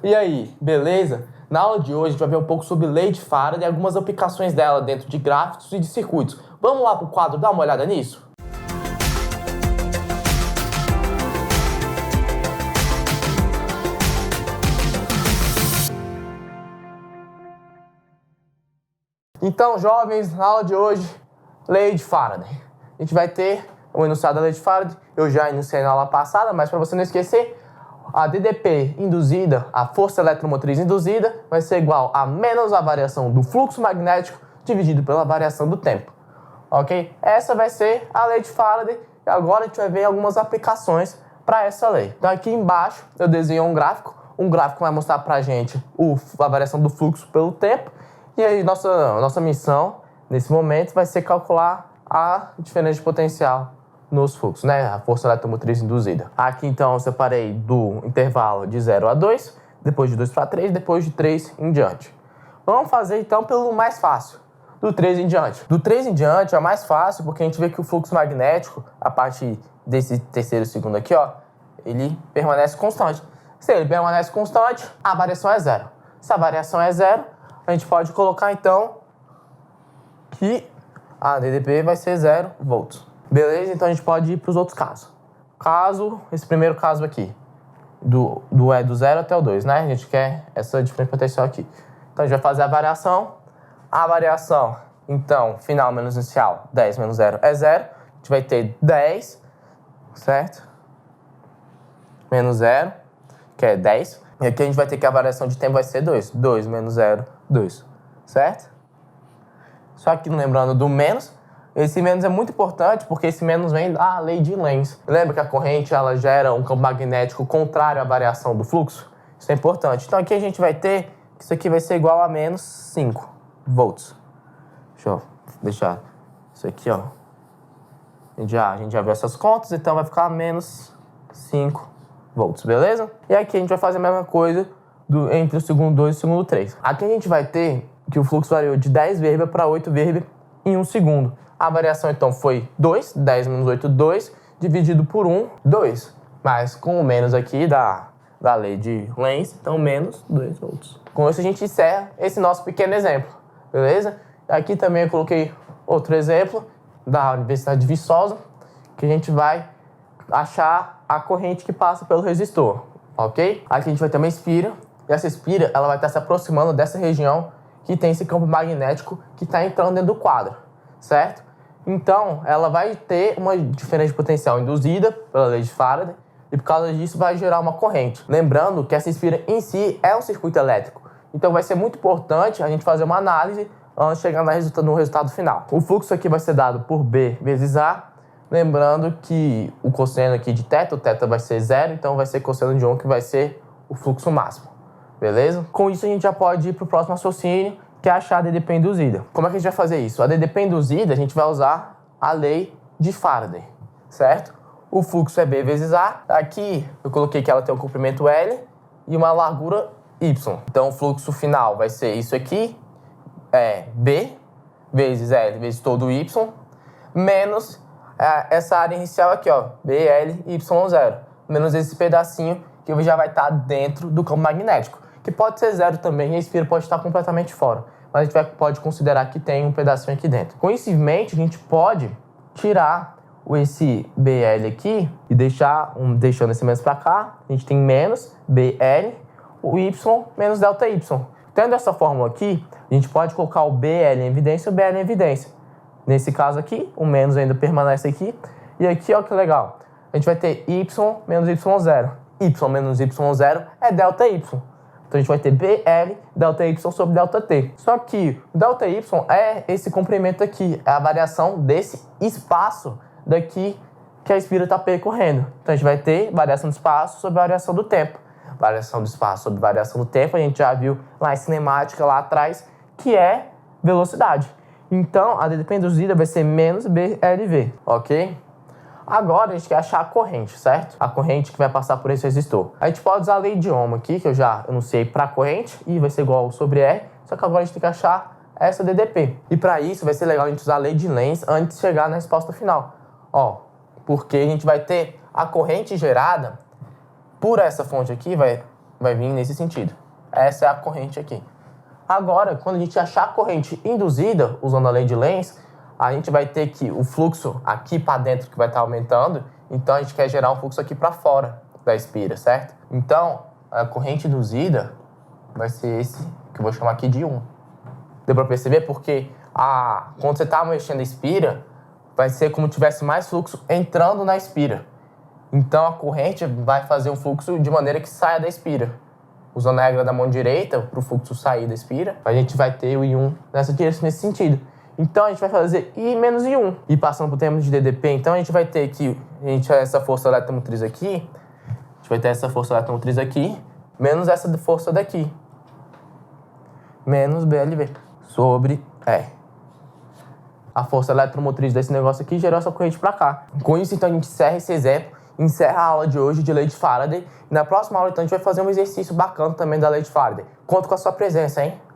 E aí, beleza? Na aula de hoje a gente vai ver um pouco sobre lei de Faraday e algumas aplicações dela dentro de gráficos e de circuitos. Vamos lá pro quadro dar uma olhada nisso? Então, jovens, na aula de hoje, lei de Faraday. A gente vai ter o enunciado da lei de Faraday. Eu já enunciei na aula passada, mas para você não esquecer, a DDP induzida, a força eletromotriz induzida, vai ser igual a menos a variação do fluxo magnético dividido pela variação do tempo. Ok? Essa vai ser a lei de Faraday. E agora a gente vai ver algumas aplicações para essa lei. Então aqui embaixo eu desenhei um gráfico. Um gráfico vai mostrar para a gente a variação do fluxo pelo tempo. E aí nossa missão, nesse momento, vai ser calcular a diferença de potencial nos fluxos, né? A força eletromotriz induzida. Aqui, então, eu separei do intervalo de 0 a 2, depois de 2 para 3, depois de 3 em diante. Vamos fazer, então, pelo mais fácil, do 3 em diante. Do 3 em diante é mais fácil porque a gente vê que o fluxo magnético, a partir desse terceiro segundo aqui, ó, ele permanece constante. Se ele permanece constante, a variação é zero. Se a variação é zero, a gente pode colocar, então, que a DDP vai ser 0 volts. Beleza? Então, a gente pode ir para os outros casos. Esse primeiro caso aqui, do 0 até o 2, né? A gente quer essa diferença de potencial aqui. Então, a gente vai fazer a variação. A variação, então, final menos inicial, 10 menos 0 é 0. A gente vai ter 10, certo? Menos 0, que é 10. E aqui a gente vai ter que a variação de tempo vai ser 2. 2 menos 0, 2. Certo? Só que lembrando do menos, esse menos é muito importante porque esse menos vem da lei de Lenz. Lembra que a corrente ela gera um campo magnético contrário à variação do fluxo? Isso é importante. Então aqui a gente vai ter que isso aqui vai ser igual a menos 5 volts. Deixa eu deixar isso aqui, ó. A gente já viu essas contas, então vai ficar menos 5 volts, beleza? E aqui a gente vai fazer a mesma coisa entre o segundo 2 e o segundo 3. Aqui a gente vai ter que o fluxo variou de 10 vírgula para 8 vírgula em 1 segundo. A variação, então, foi 2, 10 menos 8, 2, dividido por 1, 2. Mas com o menos aqui da lei de Lenz, então, menos 2 volts. Com isso, a gente encerra esse nosso pequeno exemplo, beleza? Aqui também eu coloquei outro exemplo da Universidade de Viçosa, que a gente vai achar a corrente que passa pelo resistor, ok? Aqui a gente vai ter uma espira, e essa espira ela vai estar se aproximando dessa região que tem esse campo magnético que está entrando dentro do quadro, certo? Então, ela vai ter uma diferença de potencial induzida pela lei de Faraday e por causa disso vai gerar uma corrente. Lembrando que essa espira em si é um circuito elétrico, então vai ser muito importante a gente fazer uma análise antes de chegar no resultado final. O fluxo aqui vai ser dado por B vezes A, lembrando que o cosseno aqui de θ, o θ vai ser 0, então vai ser cosseno de 1 que vai ser o fluxo máximo. Beleza? Com isso a gente já pode ir para o próximo raciocínio, que é achar a DDP induzida. Como é que a gente vai fazer isso? A DDP induzida a gente vai usar a lei de Faraday, certo? O fluxo é B vezes A. Aqui eu coloquei que ela tem um comprimento L e uma largura Y. Então o fluxo final vai ser isso aqui, é B vezes L vezes todo Y, menos essa área inicial aqui, ó, BL, Y0, menos esse pedacinho que já vai estar dentro do campo magnético, que pode ser 0 também, e a espira pode estar completamente fora, mas a gente pode considerar que tem um pedacinho aqui dentro. Com isso em mente, a gente pode tirar esse BL aqui e deixando esse menos para cá, a gente tem menos BL, o Y menos delta Y. Tendo essa fórmula aqui, a gente pode colocar o BL em evidência e o BL em evidência. Nesse caso aqui, o menos ainda permanece aqui. E aqui, ó que legal, a gente vai ter Y menos Y0. Y menos Y0 é delta Y. Então a gente vai ter BL, delta Y sobre delta T. Só que delta Y é esse comprimento aqui, é a variação desse espaço daqui que a espira está percorrendo. Então a gente vai ter variação do espaço sobre variação do tempo. Variação do espaço sobre variação do tempo, a gente já viu lá em cinemática, lá atrás, que é velocidade. Então a DDP induzida vai ser menos BLV, ok? Agora a gente quer achar a corrente, certo? A corrente que vai passar por esse resistor. A gente pode usar a lei de Ohm aqui, que eu já enunciei para a corrente, e vai ser igual sobre R, só que agora a gente tem que achar essa DDP. E para isso vai ser legal a gente usar a lei de Lenz antes de chegar na resposta final. Ó, porque a gente vai ter a corrente gerada por essa fonte aqui, vai vai vir nesse sentido. Essa é a corrente aqui. Agora, quando a gente achar a corrente induzida, usando a lei de Lenz, a gente vai ter que o fluxo aqui para dentro que vai estar aumentando, então a gente quer gerar um fluxo aqui para fora da espira, certo? Então, a corrente induzida vai ser esse, que eu vou chamar aqui de 1. Deu para perceber? Porque quando você está mexendo a espira, vai ser como se tivesse mais fluxo entrando na espira. Então, a corrente vai fazer um fluxo de maneira que saia da espira. Usando a regra da mão direita, para o fluxo sair da espira, a gente vai ter o I1 nesse sentido. Então, a gente vai fazer I menos I1. E passando para o termo de DDP, então a gente vai ter que essa força eletromotriz aqui, a gente vai ter essa força eletromotriz aqui, menos essa força daqui, menos BLV, sobre E. A força eletromotriz desse negócio aqui gerou essa corrente para cá. Com isso, então, a gente encerra esse exemplo, encerra a aula de hoje de lei de Faraday. E na próxima aula, então, a gente vai fazer um exercício bacana também da lei de Faraday. Conto com a sua presença, hein?